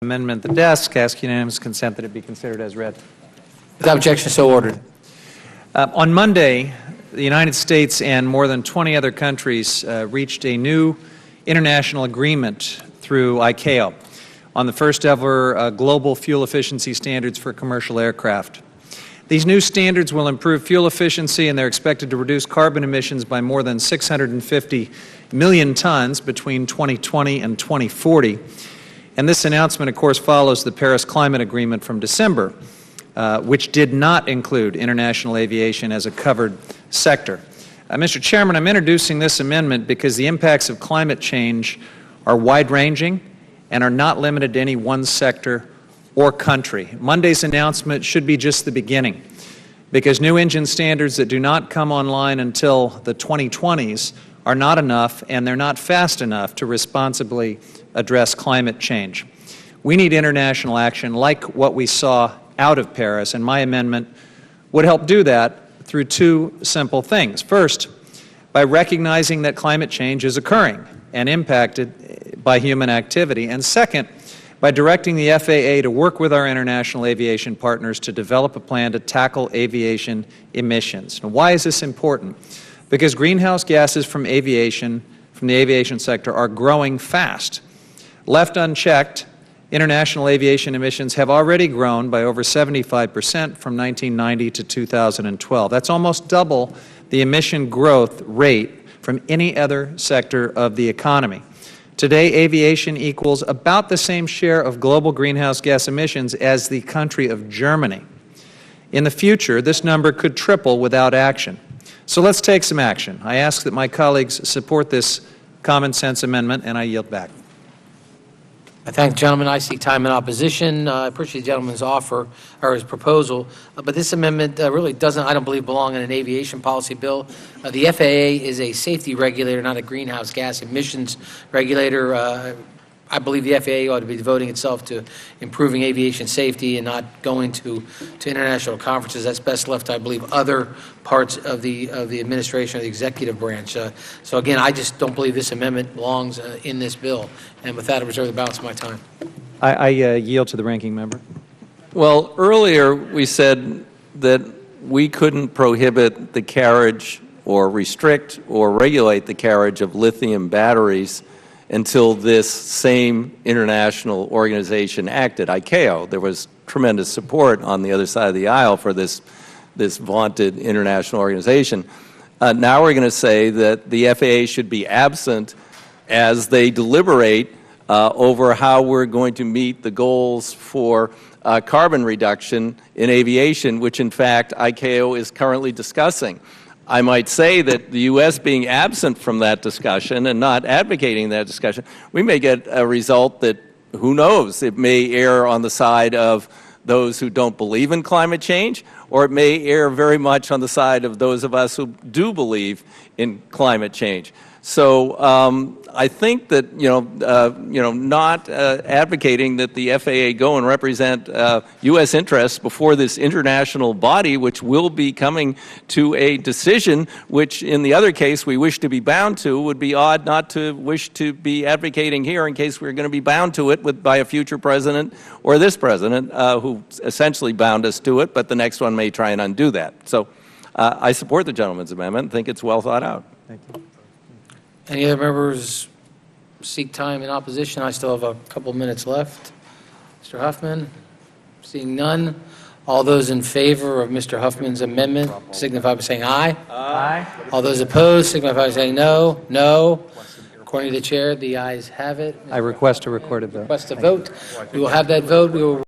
Amendment at the desk. Ask unanimous consent that it be considered as read. Without objection, so ordered. On Monday, the United States and more than 20 other countries reached a new international agreement through ICAO on the first ever global fuel efficiency standards for commercial aircraft. These new standards will improve fuel efficiency, and they're expected to reduce carbon emissions by more than 650 million tons between 2020 and 2040. And this announcement, of course, follows the Paris Climate Agreement from December, which did not include international aviation as a covered sector. Mr. Chairman, I'm introducing this amendment because the impacts of climate change are wide-ranging and are not limited to any one sector or country. Monday's announcement should be just the beginning, because new engine standards that do not come online until the 2020s are not enough, and they're not fast enough to responsibly address climate change. We need international action like what we saw out of Paris, and my amendment would help do that through two simple things. First, by recognizing that climate change is occurring and impacted by human activity, and second, by directing the FAA to work with our international aviation partners to develop a plan to tackle aviation emissions. Now, why is this important? Because greenhouse gases from the aviation sector are growing fast. Left unchecked, international aviation emissions have already grown by over 75% from 1990 to 2012. That's almost double the emission growth rate from any other sector of the economy. Today, aviation equals about the same share of global greenhouse gas emissions as the country of Germany. In the future, this number could triple without action. So let's take some action. I ask that my colleagues support this common sense amendment, and I yield back. I thank the gentleman. I seek time in opposition. I appreciate the gentleman's offer or his proposal, but this amendment really doesn't, I don't believe, belong in an aviation policy bill. The FAA is a safety regulator, not a greenhouse gas emissions regulator. I believe the FAA ought to be devoting itself to improving aviation safety and not going to international conferences. That's best left, I believe, other parts of the administration or the executive branch. So again, I just don't believe this amendment belongs in this bill. And with that, I reserve the balance of my time. I yield to the ranking member. Well, earlier we said that we couldn't prohibit the carriage or restrict or regulate the carriage of lithium batteries until this same international organization acted, ICAO. There was tremendous support on the other side of the aisle for this vaunted international organization. Now we're going to say that the FAA should be absent as they deliberate over how we're going to meet the goals for carbon reduction in aviation, which in fact ICAO is currently discussing. I might say that the U.S. being absent from that discussion and not advocating that discussion, we may get a result that, who knows, it may err on the side of those who don't believe in climate change, or it may err very much on the side of those of us who do believe in climate change. So I think that not advocating that the FAA go and represent U.S. interests before this international body, which will be coming to a decision, which in the other case we wish to be bound to, would be odd not to wish to be advocating here in case we're going to be bound to it by a future president or this president who essentially bound us to it, but the next one may try and undo that. So I support the gentleman's amendment and think it's well thought out. Thank you. Any other members seek time in opposition? I still have a couple minutes left. Mr. Huffman, seeing none. All those in favor of Mr. Huffman's amendment signify by saying aye. Aye. All those opposed signify by saying no. No. According to the chair, the ayes have it. I request a recorded vote. Request a vote. We will have that vote. We will